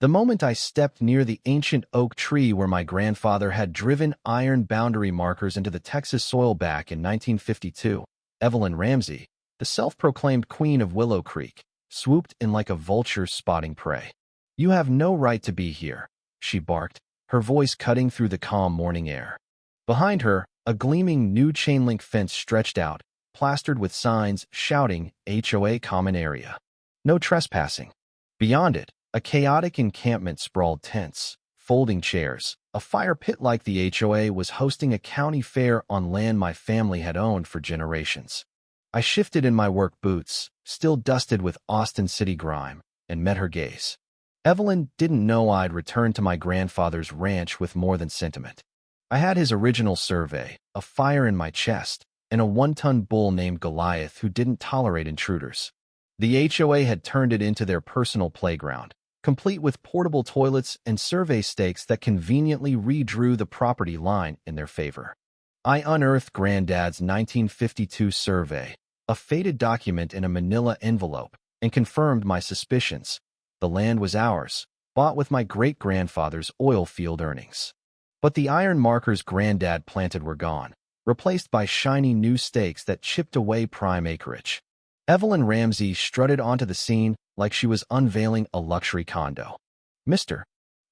The moment I stepped near the ancient oak tree where my grandfather had driven iron boundary markers into the Texas soil back in 1952, Evelyn Ramsey, the self-proclaimed queen of Willow Creek, swooped in like a vulture spotting prey. "You have no right to be here," she barked, her voice cutting through the calm morning air. Behind her, a gleaming new chain-link fence stretched out, plastered with signs shouting HOA common area. No trespassing. Beyond it, a chaotic encampment sprawled tents, folding chairs. A fire pit like the HOA was hosting a county fair on land my family had owned for generations. I shifted in my work boots, still dusted with Austin City grime, and met her gaze. Evelyn didn't know I'd returned to my grandfather's ranch with more than sentiment. I had his original survey, a fire in my chest, and a one-ton bull named Goliath who didn't tolerate intruders. The HOA had turned it into their personal playground, complete with portable toilets and survey stakes that conveniently redrew the property line in their favor. I unearthed Granddad's 1952 survey, a faded document in a manila envelope, and confirmed my suspicions. The land was ours, bought with my great-grandfather's oil field earnings. But the iron markers Granddad planted were gone, replaced by shiny new stakes that chipped away prime acreage. Evelyn Ramsey strutted onto the scene like she was unveiling a luxury condo. "Mr.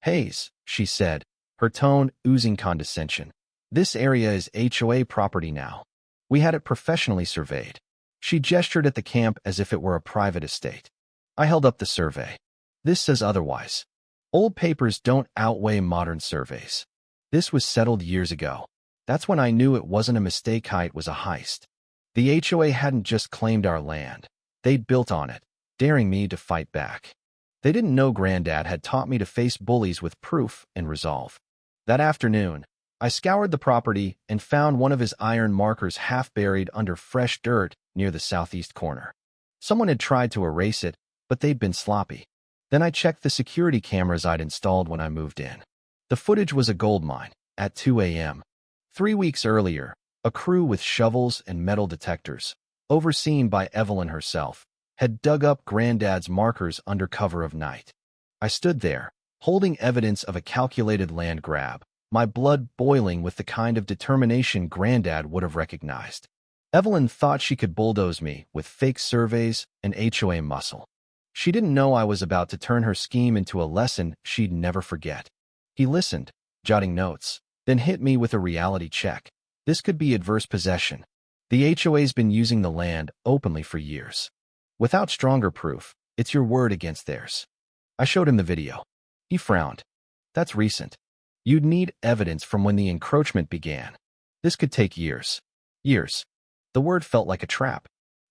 Hayes," she said, her tone oozing condescension. "This area is HOA property now. We had it professionally surveyed." She gestured at the camp as if it were a private estate. I held up the survey. "This says otherwise. Old papers don't outweigh modern surveys. This was settled years ago. That's when I knew it wasn't a mistake, it was a heist. The HOA hadn't just claimed our land. They'd built on it, daring me to fight back. They didn't know Granddad had taught me to face bullies with proof and resolve. That afternoon, I scoured the property and found one of his iron markers half buried under fresh dirt near the southeast corner. Someone had tried to erase it, but they'd been sloppy. Then I checked the security cameras I'd installed when I moved in. The footage was a goldmine. At 2 a.m. 3 weeks earlier, a crew with shovels and metal detectors, overseen by Evelyn herself, had dug up Granddad's markers under cover of night. I stood there, holding evidence of a calculated land grab, my blood boiling with the kind of determination Granddad would have recognized. Evelyn thought she could bulldoze me with fake surveys and HOA muscle. She didn't know I was about to turn her scheme into a lesson she'd never forget. He listened, jotting notes, then hit me with a reality check. This could be adverse possession. The HOA's been using the land openly for years. Without stronger proof, it's your word against theirs. I showed him the video. He frowned. That's recent. You'd need evidence from when the encroachment began. This could take years. Years. The word felt like a trap.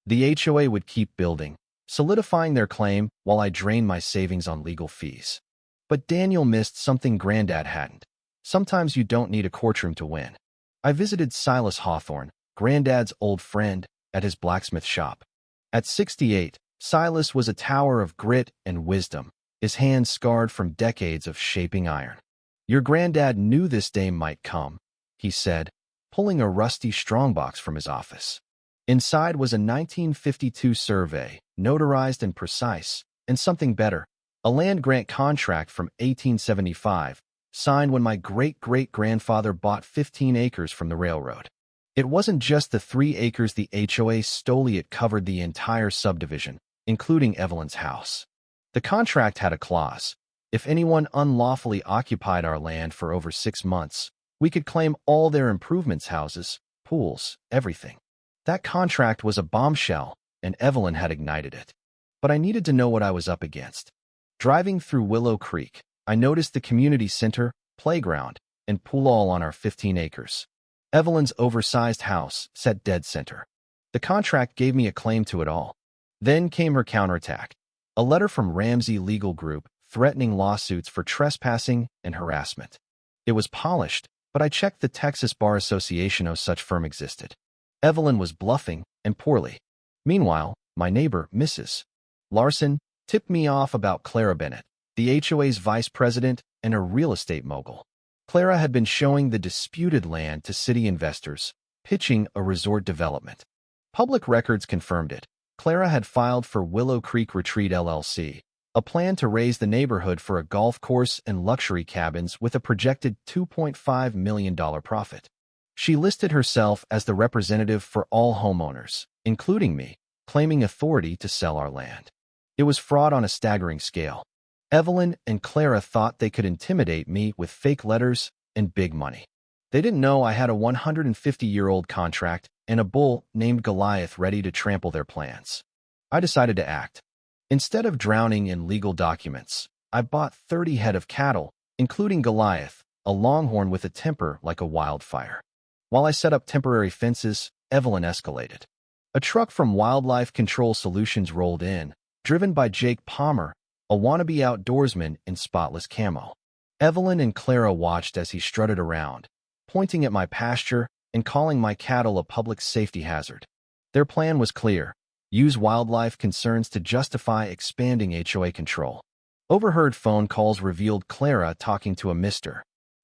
The HOA would keep building, solidifying their claim while I drained my savings on legal fees. But Daniel missed something Granddad hadn't. Sometimes you don't need a courtroom to win. I visited Silas Hawthorne, Granddad's old friend, at his blacksmith shop. At 68, Silas was a tower of grit and wisdom, his hands scarred from decades of shaping iron. "Your Granddad knew this day might come," he said, pulling a rusty strongbox from his office. Inside was a 1952 survey, notarized and precise, and something better, a land grant contract from 1875, signed when my great-great-grandfather bought 15 acres from the railroad. It wasn't just the 3 acres the HOA stole, it covered the entire subdivision, including Evelyn's house. The contract had a clause. If anyone unlawfully occupied our land for over 6 months, we could claim all their improvements, houses, pools, everything. That contract was a bombshell, and Evelyn had ignited it. But I needed to know what I was up against. Driving through Willow Creek, I noticed the community center, playground, and pool all on our 15 acres. Evelyn's oversized house sat dead center. The contract gave me a claim to it all. Then came her counterattack. A letter from Ramsey Legal Group threatening lawsuits for trespassing and harassment. It was polished, but I checked the Texas Bar Association. No such firm existed. Evelyn was bluffing, and poorly. Meanwhile, my neighbor, Mrs. Larson, tipped me off about Clara Bennett, the HOA's vice president and a real estate mogul. Clara had been showing the disputed land to city investors, pitching a resort development. Public records confirmed it. Clara had filed for Willow Creek Retreat LLC, a plan to raise the neighborhood for a golf course and luxury cabins with a projected $2.5 million profit. She listed herself as the representative for all homeowners, including me, claiming authority to sell our land. It was fraud on a staggering scale. Evelyn and Clara thought they could intimidate me with fake letters and big money. They didn't know I had a 150-year-old contract and a bull named Goliath ready to trample their plans. I decided to act. Instead of drowning in legal documents, I bought 30 head of cattle, including Goliath, a longhorn with a temper like a wildfire. While I set up temporary fences, Evelyn escalated. A truck from Wildlife Control Solutions rolled in, driven by Jake Palmer, a wannabe outdoorsman in spotless camo. Evelyn and Clara watched as he strutted around, pointing at my pasture and calling my cattle a public safety hazard. Their plan was clear: use wildlife concerns to justify expanding HOA control. Overheard phone calls revealed Clara talking to a Mr.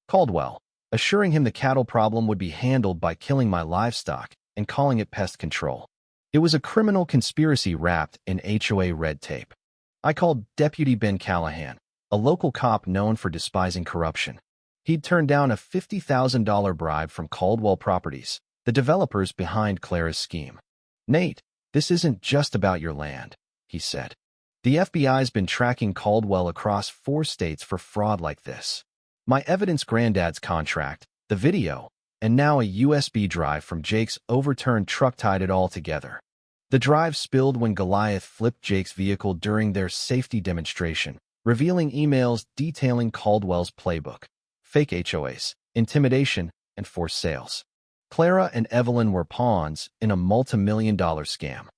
Caldwell, assuring him the cattle problem would be handled by killing my livestock and calling it pest control. It was a criminal conspiracy wrapped in HOA red tape. I called Deputy Ben Callahan, a local cop known for despising corruption. He'd turned down a $50,000 bribe from Caldwell Properties, the developers behind Clara's scheme. "Nate, this isn't just about your land," he said. "The FBI's been tracking Caldwell across 4 states for fraud like this. My evidence, granddad's contract, the video, and now a USB drive from Jake's overturned truck tied it all together." The drive spilled when Goliath flipped Jake's vehicle during their safety demonstration, revealing emails detailing Caldwell's playbook: fake HOAs, intimidation, and forced sales. Clara and Evelyn were pawns in a multi-million-dollar scam.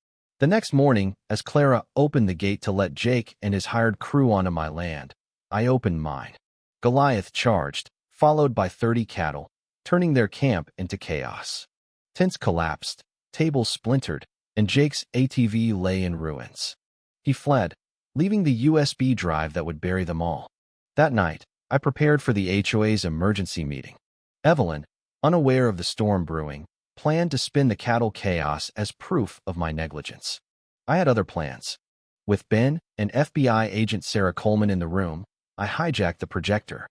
The next morning, as Clara opened the gate to let Jake and his hired crew onto my land, I opened mine. Goliath charged, followed by 30 cattle, turning their camp into chaos. Tents collapsed, tables splintered, and Jake's ATV lay in ruins. He fled, leaving the USB drive that would bury them all. That night, I prepared for the HOA's emergency meeting. Evelyn, unaware of the storm brewing, planned to spin the cattle chaos as proof of my negligence. I had other plans. With Ben and FBI agent Sarah Coleman in the room, I hijacked the projector.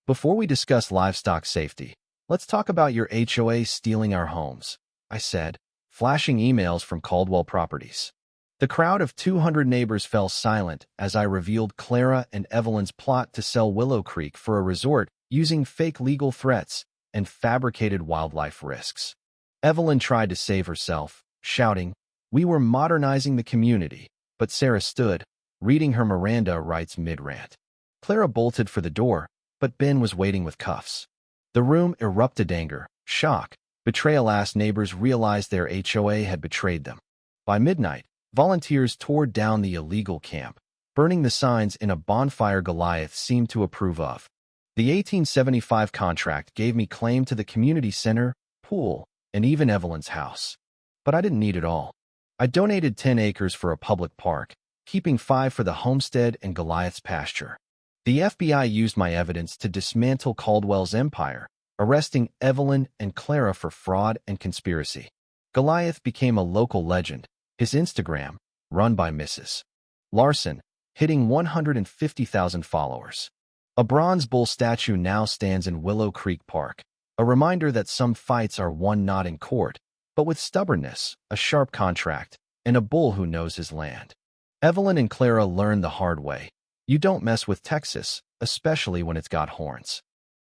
"Before we discuss livestock safety, let's talk about your HOA stealing our homes," I said, flashing emails from Caldwell Properties. The crowd of 200 neighbors fell silent as I revealed Clara and Evelyn's plot to sell Willow Creek for a resort using fake legal threats and fabricated wildlife risks. Evelyn tried to save herself, shouting, "We were modernizing the community," but Sarah stood, reading her Miranda rights mid-rant. Clara bolted for the door, but Ben was waiting with cuffs. The room erupted anger, shock, betrayal as neighbors realized their HOA had betrayed them. By midnight, volunteers tore down the illegal camp, burning the signs in a bonfire Goliath seemed to approve of. The 1875 contract gave me claim to the community center, pool, and even Evelyn's house. But I didn't need it all. I donated 10 acres for a public park, keeping 5 for the homestead and Goliath's pasture. The FBI used my evidence to dismantle Caldwell's empire, arresting Evelyn and Clara for fraud and conspiracy. Goliath became a local legend, his Instagram, run by Mrs. Larson, hitting 150,000 followers. A bronze bull statue now stands in Willow Creek Park, a reminder that some fights are won not in court, but with stubbornness, a sharp contract, and a bull who knows his land. Evelyn and Clara learned the hard way: you don't mess with Texas, especially when it's got horns.